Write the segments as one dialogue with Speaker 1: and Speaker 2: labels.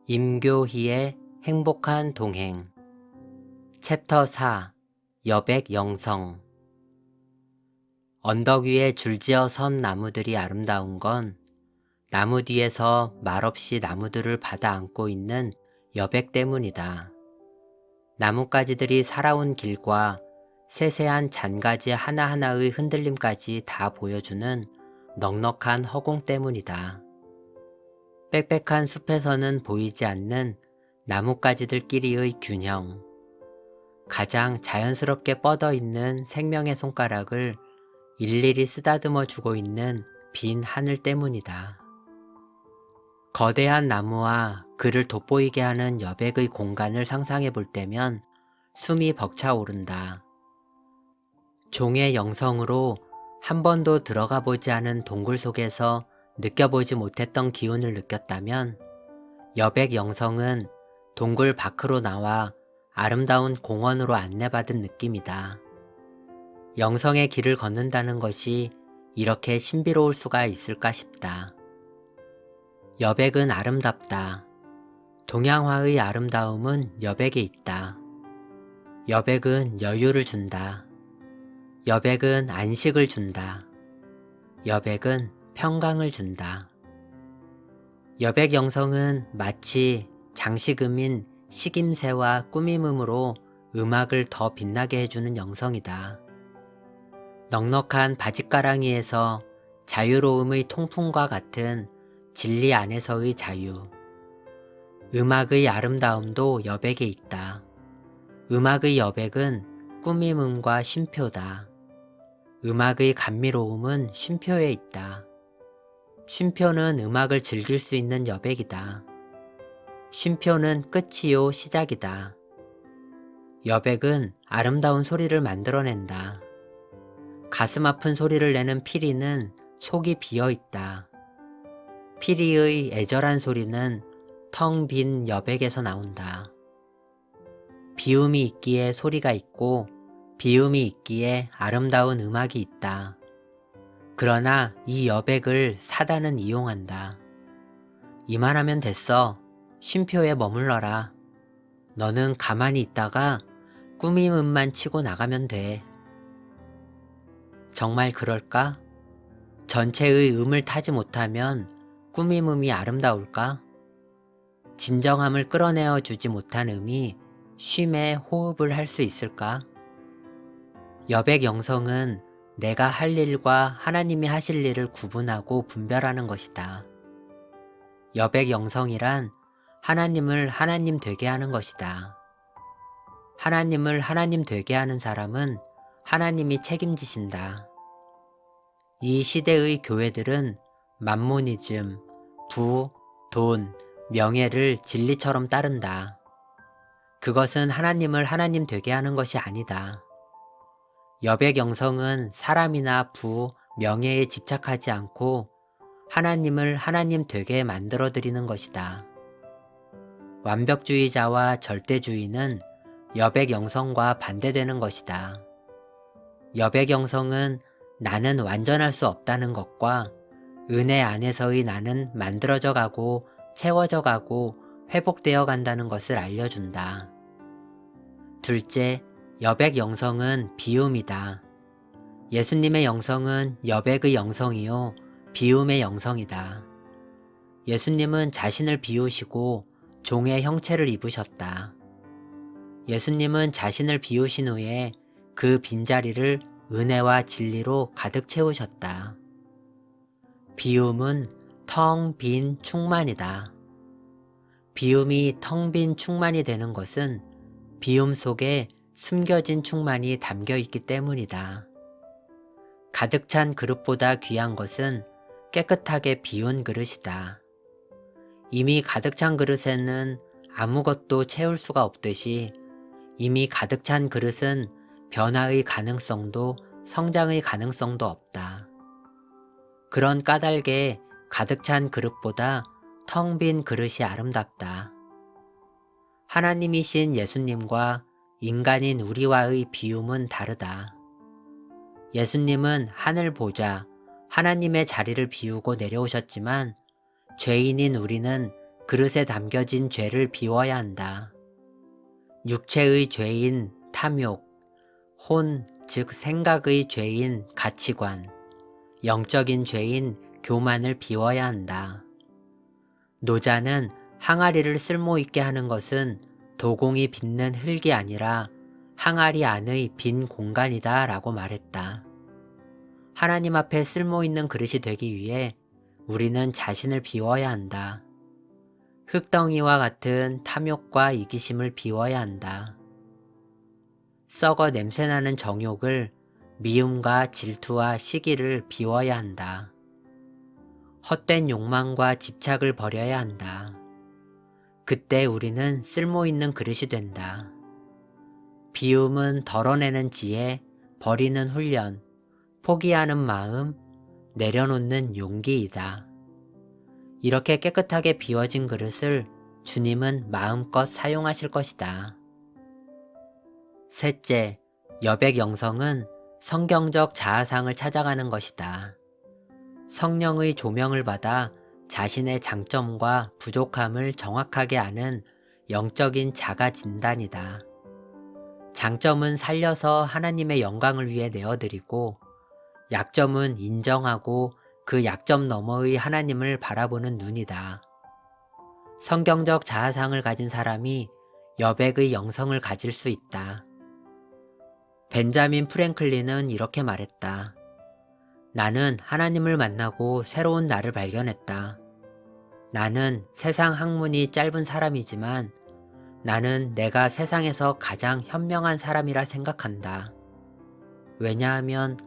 Speaker 1: 임교희의 행복한 동행 챕터 4 여백 영성. 언덕 위에 줄지어 선 나무들이 아름다운 건 나무 뒤에서 말없이 나무들을 받아 안고 있는 여백 때문이다. 나뭇가지들이 살아온 길과 세세한 잔가지 하나하나의 흔들림까지 다 보여주는 넉넉한 허공 때문이다. 빽빽한 숲에서는 보이지 않는 나뭇가지들끼리의 균형, 가장 자연스럽게 뻗어 있는 생명의 손가락을 일일이 쓰다듬어 주고 있는 빈 하늘 때문이다. 거대한 나무와 그를 돋보이게 하는 여백의 공간을 상상해 볼 때면 숨이 벅차오른다. 종의 영성으로 한 번도 들어가 보지 않은 동굴 속에서 느껴보지 못했던 기운을 느꼈다면 여백 영성은 동굴 밖으로 나와 아름다운 공원으로 안내받은 느낌이다. 영성의 길을 걷는다는 것이 이렇게 신비로울 수가 있을까 싶다. 여백은 아름답다. 동양화의 아름다움은 여백에 있다. 여백은 여유를 준다. 여백은 안식을 준다. 여백은 평강을 준다. 여백 영성은 마치 장식음인 식임새와 꾸밈음으로 음악을 더 빛나게 해주는 영성이다. 넉넉한 바짓가랑이에서 자유로움의 통풍과 같은 진리 안에서의 자유. 음악의 아름다움도 여백에 있다. 음악의 여백은 꾸밈음과 쉼표다. 음악의 감미로움은 쉼표에 있다. 쉼표는 음악을 즐길 수 있는 여백이다. 쉼표는 끝이요 시작이다. 여백은 아름다운 소리를 만들어낸다. 가슴 아픈 소리를 내는 피리는 속이 비어있다. 피리의 애절한 소리는 텅 빈 여백에서 나온다. 비움이 있기에 소리가 있고 비움이 있기에 아름다운 음악이 있다. 그러나 이 여백을 사단은 이용한다. 이만하면 됐어. 쉼표에 머물러라. 너는 가만히 있다가 꾸밈음만 치고 나가면 돼. 정말 그럴까? 전체의 음을 타지 못하면 꾸밈음이 아름다울까? 진정함을 끌어내어 주지 못한 음이 쉼에 호흡을 할 수 있을까? 여백 영성은 내가 할 일과 하나님이 하실 일을 구분하고 분별하는 것이다. 여백 영성이란 하나님을 하나님 되게 하는 것이다. 하나님을 하나님 되게 하는 사람은 하나님이 책임지신다. 이 시대의 교회들은 맘모니즘, 부, 돈, 명예를 진리처럼 따른다. 그것은 하나님을 하나님 되게 하는 것이 아니다. 여백 영성은 사람이나 부, 명예에 집착하지 않고 하나님을 하나님 되게 만들어드리는 것이다. 완벽주의자와 절대주의는 여백 영성과 반대되는 것이다. 여백 영성은 나는 완전할 수 없다는 것과 은혜 안에서의 나는 만들어져 가고 채워져 가고 회복되어 간다는 것을 알려준다. 둘째, 여백 영성은 비움이다. 예수님의 영성은 여백의 영성이요 비움의 영성이다. 예수님은 자신을 비우시고 종의 형체를 입으셨다. 예수님은 자신을 비우신 후에 그 빈자리를 은혜와 진리로 가득 채우셨다. 비움은 텅 빈 충만이다. 비움이 텅 빈 충만이 되는 것은 비움 속에 숨겨진 충만이 담겨 있기 때문이다. 가득 찬 그릇보다 귀한 것은 깨끗하게 비운 그릇이다. 이미 가득 찬 그릇에는 아무것도 채울 수가 없듯이 이미 가득 찬 그릇은 변화의 가능성도 성장의 가능성도 없다. 그런 까닭에 가득 찬 그릇보다 텅 빈 그릇이 아름답다. 하나님이신 예수님과 인간인 우리와의 비움은 다르다. 예수님은 하늘 보좌, 하나님의 자리를 비우고 내려오셨지만 죄인인 우리는 그릇에 담겨진 죄를 비워야 한다. 육체의 죄인 탐욕, 혼, 즉 생각의 죄인 가치관, 영적인 죄인 교만을 비워야 한다. 노자는 항아리를 쓸모있게 하는 것은 도공이 빚는 흙이 아니라 항아리 안의 빈 공간이다 라고 말했다. 하나님 앞에 쓸모있는 그릇이 되기 위해 우리는 자신을 비워야 한다. 흙덩이와 같은 탐욕과 이기심을 비워야 한다. 썩어 냄새나는 정욕을, 미움과 질투와 시기를 비워야 한다. 헛된 욕망과 집착을 버려야 한다. 그때 우리는 쓸모있는 그릇이 된다. 비움은 덜어내는 지혜, 버리는 훈련, 포기하는 마음, 내려놓는 용기이다. 이렇게 깨끗하게 비워진 그릇을 주님은 마음껏 사용하실 것이다. 셋째, 여백 영성은 성경적 자아상을 찾아가는 것이다. 성령의 조명을 받아 자신의 장점과 부족함을 정확하게 아는 영적인 자가 진단이다. 장점은 살려서 하나님의 영광을 위해 내어드리고, 약점은 인정하고 그 약점 너머의 하나님을 바라보는 눈이다. 성경적 자아상을 가진 사람이 여백의 영성을 가질 수 있다. 벤자민 프랭클린은 이렇게 말했다. 나는 하나님을 만나고 새로운 나를 발견했다. 나는 세상 학문이 짧은 사람이지만 나는 내가 세상에서 가장 현명한 사람이라 생각한다. 왜냐하면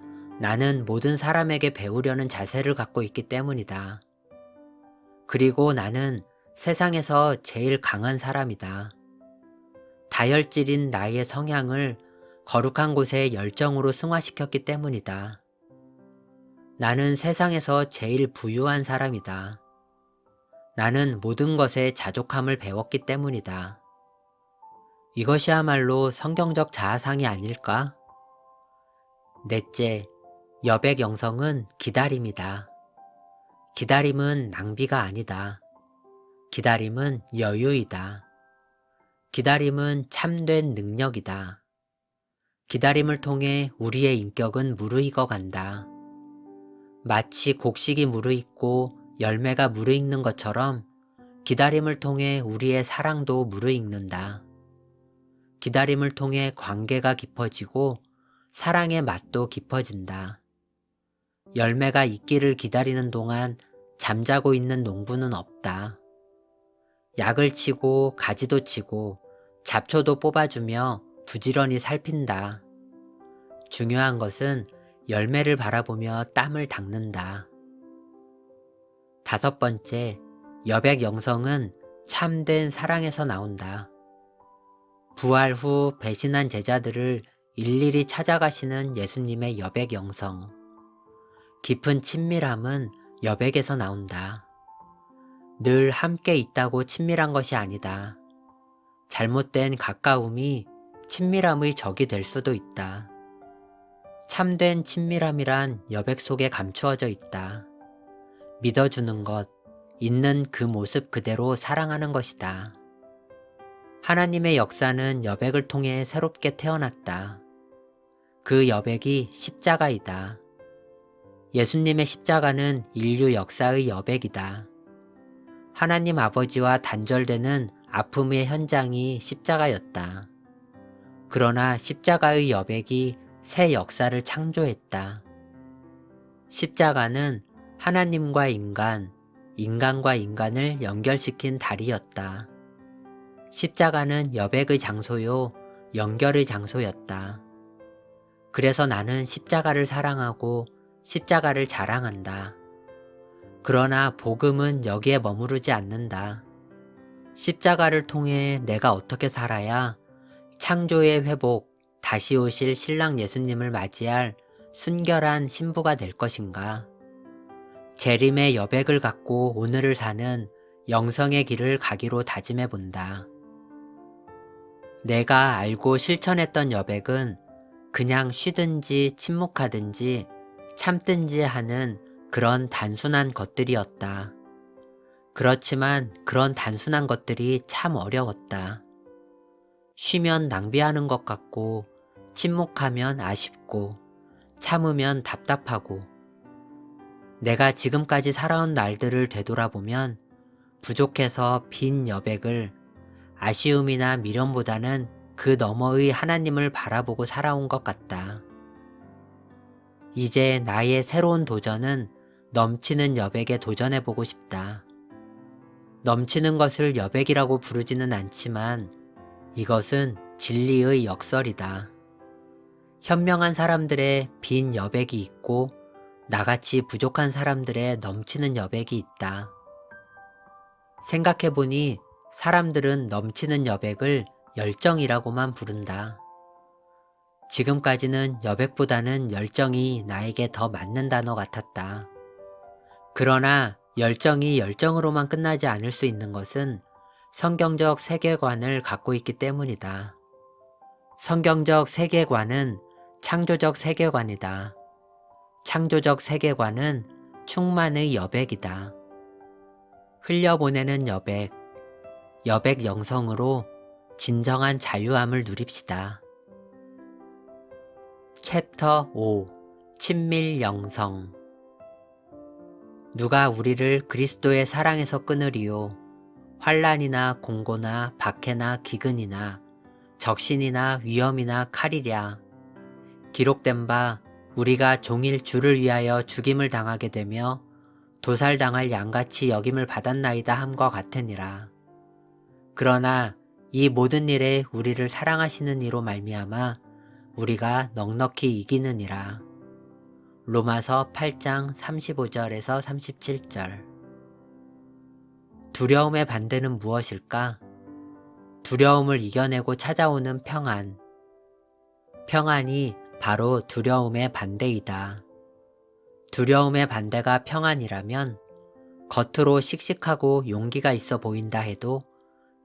Speaker 1: 나는 모든 사람에게 배우려는 자세를 갖고 있기 때문이다. 그리고 나는 세상에서 제일 강한 사람이다. 다혈질인 나의 성향을 거룩한 곳에 열정으로 승화시켰기 때문이다. 나는 세상에서 제일 부유한 사람이다. 나는 모든 것에 자족함을 배웠기 때문이다. 이것이야말로 성경적 자아상이 아닐까? 넷째, 여백 영성은 기다림이다. 기다림은 낭비가 아니다. 기다림은 여유이다. 기다림은 참된 능력이다. 기다림을 통해 우리의 인격은 무르익어 간다. 마치 곡식이 무르익고 열매가 무르익는 것처럼 기다림을 통해 우리의 사랑도 무르익는다. 기다림을 통해 관계가 깊어지고 사랑의 맛도 깊어진다. 열매가 익기를 기다리는 동안 잠자고 있는 농부는 없다. 약을 치고 가지도 치고 잡초도 뽑아주며 부지런히 살핀다. 중요한 것은 열매를 바라보며 땀을 닦는다. 다섯 번째, 여백 영성은 참된 사랑에서 나온다. 부활 후 배신한 제자들을 일일이 찾아가시는 예수님의 여백 영성. 깊은 친밀함은 여백에서 나온다. 늘 함께 있다고 친밀한 것이 아니다. 잘못된 가까움이 친밀함의 적이 될 수도 있다. 참된 친밀함이란 여백 속에 감추어져 있다. 믿어주는 것, 있는 그 모습 그대로 사랑하는 것이다. 하나님의 역사는 여백을 통해 새롭게 태어났다. 그 여백이 십자가이다. 예수님의 십자가는 인류 역사의 여백이다. 하나님 아버지와 단절되는 아픔의 현장이 십자가였다. 그러나 십자가의 여백이 새 역사를 창조했다. 십자가는 하나님과 인간, 인간과 인간을 연결시킨 다리였다. 십자가는 여백의 장소요, 연결의 장소였다. 그래서 나는 십자가를 사랑하고 십자가를 자랑한다. 그러나 복음은 여기에 머무르지 않는다. 십자가를 통해 내가 어떻게 살아야 창조의 회복, 다시 오실 신랑 예수님을 맞이할 순결한 신부가 될 것인가? 재림의 여백을 갖고 오늘을 사는 영성의 길을 가기로 다짐해 본다. 내가 알고 실천했던 여백은 그냥 쉬든지 침묵하든지 참든지 하는 그런 단순한 것들이었다. 그렇지만 그런 단순한 것들이 참 어려웠다. 쉬면 낭비하는 것 같고, 침묵하면 아쉽고, 참으면 답답하고, 내가 지금까지 살아온 날들을 되돌아보면 부족해서 빈 여백을 아쉬움이나 미련보다는 그 너머의 하나님을 바라보고 살아온 것 같다. 이제 나의 새로운 도전은 넘치는 여백에 도전해보고 싶다. 넘치는 것을 여백이라고 부르지는 않지만 이것은 진리의 역설이다. 현명한 사람들의 빈 여백이 있고 나같이 부족한 사람들의 넘치는 여백이 있다. 생각해보니 사람들은 넘치는 여백을 열정이라고만 부른다. 지금까지는 여백보다는 열정이 나에게 더 맞는 단어 같았다. 그러나 열정이 열정으로만 끝나지 않을 수 있는 것은 성경적 세계관을 갖고 있기 때문이다. 성경적 세계관은 창조적 세계관이다. 창조적 세계관은 충만의 여백이다. 흘려보내는 여백, 여백 영성으로 진정한 자유함을 누립시다. 챕터 5 친밀 영성 누가 우리를 그리스도의 사랑에서 끊으리요. 환난이나 공고나 박해나 기근이나 적신이나 위험이나 칼이랴. 기록된 바 우리가 종일 주를 위하여 죽임을 당하게 되며 도살당할 양같이 여김을 받았나이다 함과 같으니라. 그러나 이 모든 일에 우리를 사랑하시는 이로 말미암아 우리가 넉넉히 이기느니라. 로마서 8장 35절에서 37절. 두려움의 반대는 무엇일까? 두려움을 이겨내고 찾아오는 평안. 평안이 바로 두려움의 반대이다. 두려움의 반대가 평안이라면 겉으로 씩씩하고 용기가 있어 보인다 해도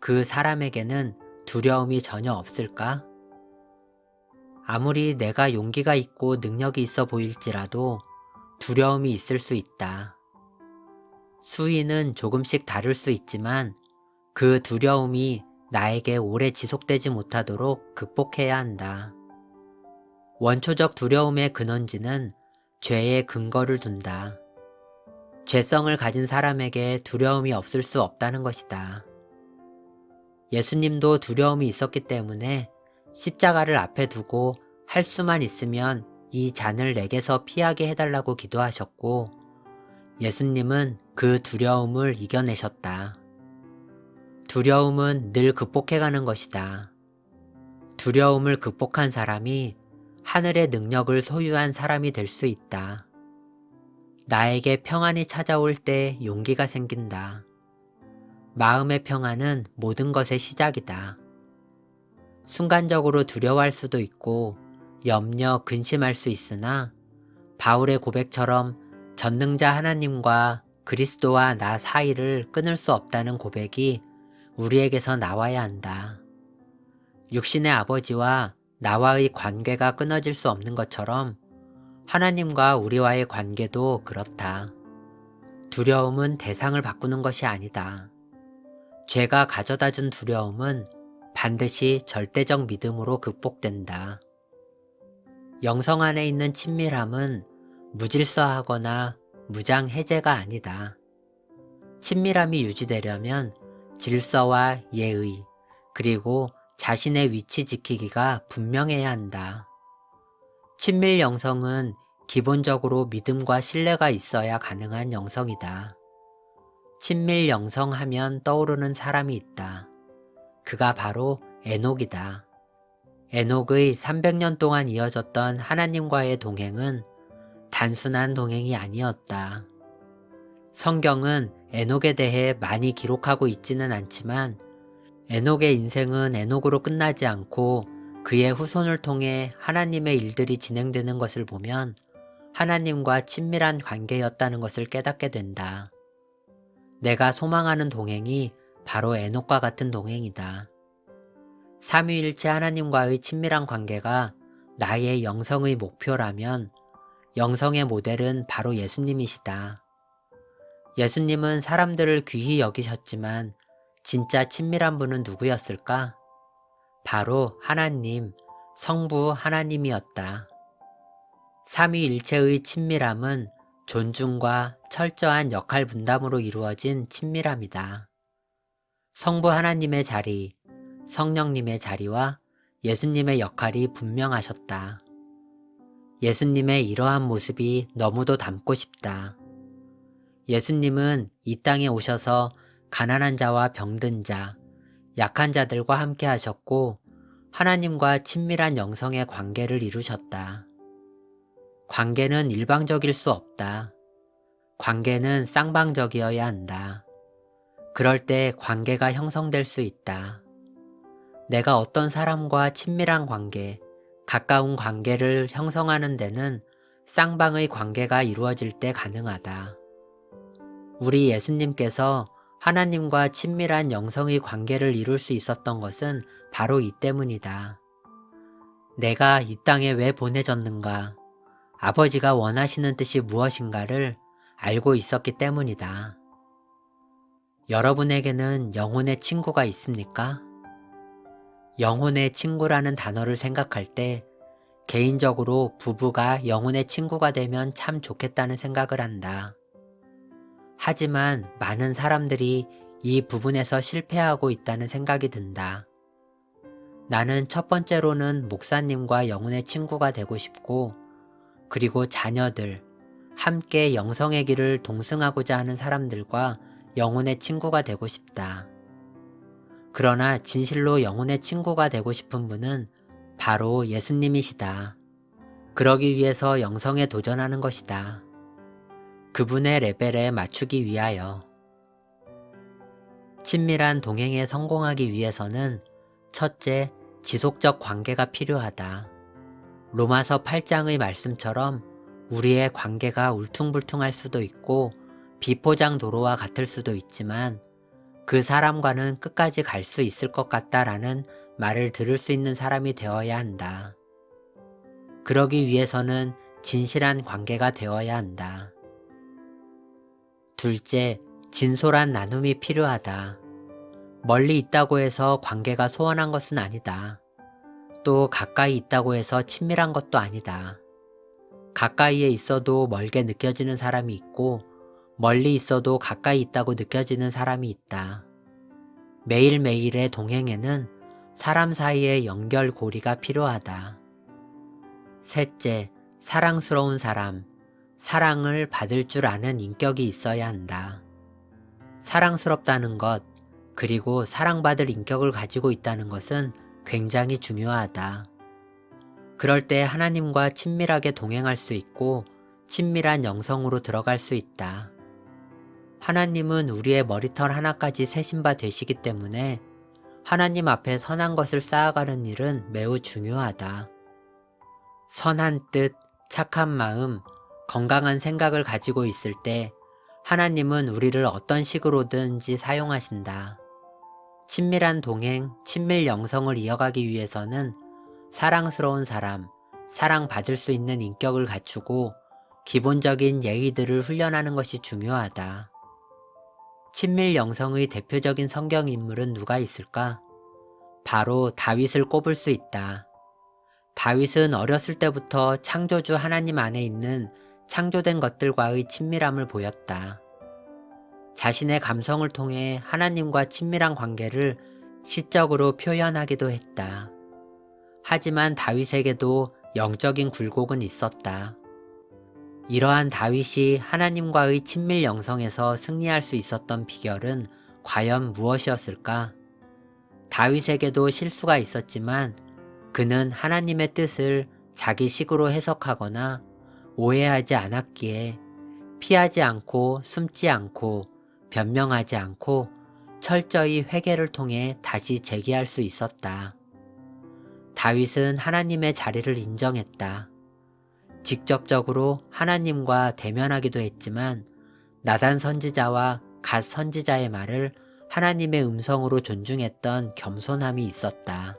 Speaker 1: 그 사람에게는 두려움이 전혀 없을까? 아무리 내가 용기가 있고 능력이 있어 보일지라도 두려움이 있을 수 있다. 수위는 조금씩 다를 수 있지만 그 두려움이 나에게 오래 지속되지 못하도록 극복해야 한다. 원초적 두려움의 근원지는 죄의 근거를 둔다. 죄성을 가진 사람에게 두려움이 없을 수 없다는 것이다. 예수님도 두려움이 있었기 때문에 십자가를 앞에 두고 할 수만 있으면 이 잔을 내게서 피하게 해달라고 기도하셨고 예수님은 그 두려움을 이겨내셨다. 두려움은 늘 극복해가는 것이다. 두려움을 극복한 사람이 하늘의 능력을 소유한 사람이 될 수 있다. 나에게 평안이 찾아올 때 용기가 생긴다. 마음의 평안은 모든 것의 시작이다. 순간적으로 두려워할 수도 있고 염려, 근심할 수 있으나 바울의 고백처럼 전능자 하나님과 그리스도와 나 사이를 끊을 수 없다는 고백이 우리에게서 나와야 한다. 육신의 아버지와 나와의 관계가 끊어질 수 없는 것처럼 하나님과 우리와의 관계도 그렇다. 두려움은 대상을 바꾸는 것이 아니다. 죄가 가져다준 두려움은 반드시 절대적 믿음으로 극복된다. 영성 안에 있는 친밀함은 무질서하거나 무장해제가 아니다. 친밀함이 유지되려면 질서와 예의, 그리고 자신의 위치 지키기가 분명해야 한다. 친밀 영성은 기본적으로 믿음과 신뢰가 있어야 가능한 영성이다. 친밀 영성 하면 떠오르는 사람이 있다. 그가 바로 에녹이다. 에녹의 300년 동안 이어졌던 하나님과의 동행은 단순한 동행이 아니었다. 성경은 에녹에 대해 많이 기록하고 있지는 않지만 에녹의 인생은 에녹으로 끝나지 않고 그의 후손을 통해 하나님의 일들이 진행되는 것을 보면 하나님과 친밀한 관계였다는 것을 깨닫게 된다. 내가 소망하는 동행이 바로 에녹과 같은 동행이다. 삼위일체 하나님과의 친밀한 관계가 나의 영성의 목표라면 영성의 모델은 바로 예수님이시다. 예수님은 사람들을 귀히 여기셨지만 진짜 친밀한 분은 누구였을까? 바로 하나님, 성부 하나님이었다. 삼위일체의 친밀함은 존중과 철저한 역할 분담으로 이루어진 친밀함이다. 성부 하나님의 자리, 성령님의 자리와 예수님의 역할이 분명하셨다. 예수님의 이러한 모습이 너무도 닮고 싶다. 예수님은 이 땅에 오셔서 가난한 자와 병든 자, 약한 자들과 함께 하셨고 하나님과 친밀한 영성의 관계를 이루셨다. 관계는 일방적일 수 없다. 관계는 쌍방적이어야 한다. 그럴 때 관계가 형성될 수 있다. 내가 어떤 사람과 친밀한 관계, 가까운 관계를 형성하는 데는 쌍방의 관계가 이루어질 때 가능하다. 우리 예수님께서 하나님과 친밀한 영성의 관계를 이룰 수 있었던 것은 바로 이 때문이다. 내가 이 땅에 왜 보내졌는가, 아버지가 원하시는 뜻이 무엇인가를 알고 있었기 때문이다. 여러분에게는 영혼의 친구가 있습니까? 영혼의 친구라는 단어를 생각할 때 개인적으로 부부가 영혼의 친구가 되면 참 좋겠다는 생각을 한다. 하지만 많은 사람들이 이 부분에서 실패하고 있다는 생각이 든다. 나는 첫 번째로는 목사님과 영혼의 친구가 되고 싶고, 그리고 자녀들, 함께 영성의 길을 동승하고자 하는 사람들과 영혼의 친구가 되고 싶다. 그러나 진실로 영혼의 친구가 되고 싶은 분은 바로 예수님이시다. 그러기 위해서 영성에 도전하는 것이다. 그분의 레벨에 맞추기 위하여. 친밀한 동행에 성공하기 위해서는 첫째, 지속적 관계가 필요하다. 로마서 8장의 말씀처럼 우리의 관계가 울퉁불퉁할 수도 있고 비포장 도로와 같을 수도 있지만 그 사람과는 끝까지 갈 수 있을 것 같다라는 말을 들을 수 있는 사람이 되어야 한다. 그러기 위해서는 진실한 관계가 되어야 한다. 둘째, 진솔한 나눔이 필요하다. 멀리 있다고 해서 관계가 소원한 것은 아니다. 또 가까이 있다고 해서 친밀한 것도 아니다. 가까이에 있어도 멀게 느껴지는 사람이 있고 멀리 있어도 가까이 있다고 느껴지는 사람이 있다. 매일매일의 동행에는 사람 사이의 연결고리가 필요하다. 셋째, 사랑스러운 사람, 사랑을 받을 줄 아는 인격이 있어야 한다. 사랑스럽다는 것, 그리고 사랑받을 인격을 가지고 있다는 것은 굉장히 중요하다. 그럴 때 하나님과 친밀하게 동행할 수 있고 친밀한 영성으로 들어갈 수 있다. 하나님은 우리의 머리털 하나까지 세신 바 되시기 때문에 하나님 앞에 선한 것을 쌓아가는 일은 매우 중요하다. 선한 뜻, 착한 마음, 건강한 생각을 가지고 있을 때 하나님은 우리를 어떤 식으로든지 사용하신다. 친밀한 동행, 친밀 영성을 이어가기 위해서는 사랑스러운 사람, 사랑받을 수 있는 인격을 갖추고 기본적인 예의들을 훈련하는 것이 중요하다. 친밀 영성의 대표적인 성경 인물은 누가 있을까? 바로 다윗을 꼽을 수 있다. 다윗은 어렸을 때부터 창조주 하나님 안에 있는 창조된 것들과의 친밀함을 보였다. 자신의 감성을 통해 하나님과 친밀한 관계를 시적으로 표현하기도 했다. 하지만 다윗에게도 영적인 굴곡은 있었다. 이러한 다윗이 하나님과의 친밀 영성에서 승리할 수 있었던 비결은 과연 무엇이었을까? 다윗에게도 실수가 있었지만 그는 하나님의 뜻을 자기 식으로 해석하거나 오해하지 않았기에 피하지 않고 숨지 않고 변명하지 않고 철저히 회개를 통해 다시 재기할 수 있었다. 다윗은 하나님의 자리를 인정했다. 직접적으로 하나님과 대면하기도 했지만 나단 선지자와 갓 선지자의 말을 하나님의 음성으로 존중했던 겸손함이 있었다.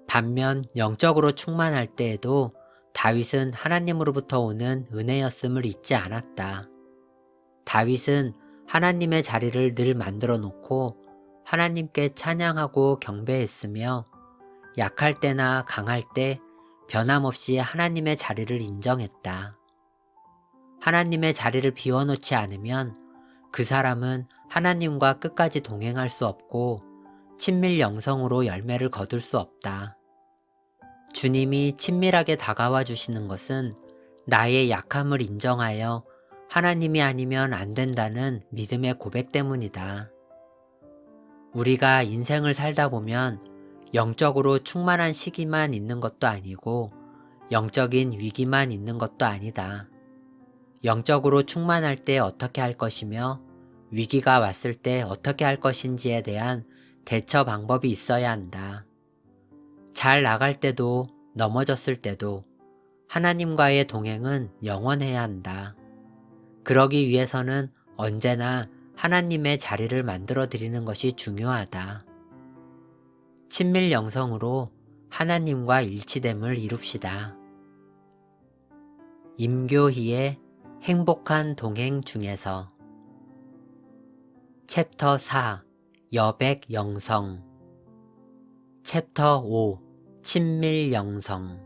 Speaker 1: 반면 영적으로 충만할 때에도 다윗은 하나님으로부터 오는 은혜였음을 잊지 않았다. 다윗은 하나님의 자리를 늘 만들어 놓고 하나님께 찬양하고 경배했으며 약할 때나 강할 때 변함없이 하나님의 자리를 인정했다. 하나님의 자리를 비워놓지 않으면 그 사람은 하나님과 끝까지 동행할 수 없고 친밀 영성으로 열매를 거둘 수 없다. 주님이 친밀하게 다가와 주시는 것은 나의 약함을 인정하여 하나님이 아니면 안 된다는 믿음의 고백 때문이다. 우리가 인생을 살다 보면 영적으로 충만한 시기만 있는 것도 아니고 영적인 위기만 있는 것도 아니다. 영적으로 충만할 때 어떻게 할 것이며 위기가 왔을 때 어떻게 할 것인지에 대한 대처 방법이 있어야 한다. 잘 나갈 때도 넘어졌을 때도 하나님과의 동행은 영원해야 한다. 그러기 위해서는 언제나 하나님의 자리를 만들어 드리는 것이 중요하다. 친밀 영성으로 하나님과 일치됨을 이룹시다. 임교희의 행복한 동행 중에서 챕터 4 여백 영성 챕터 5 친밀 영성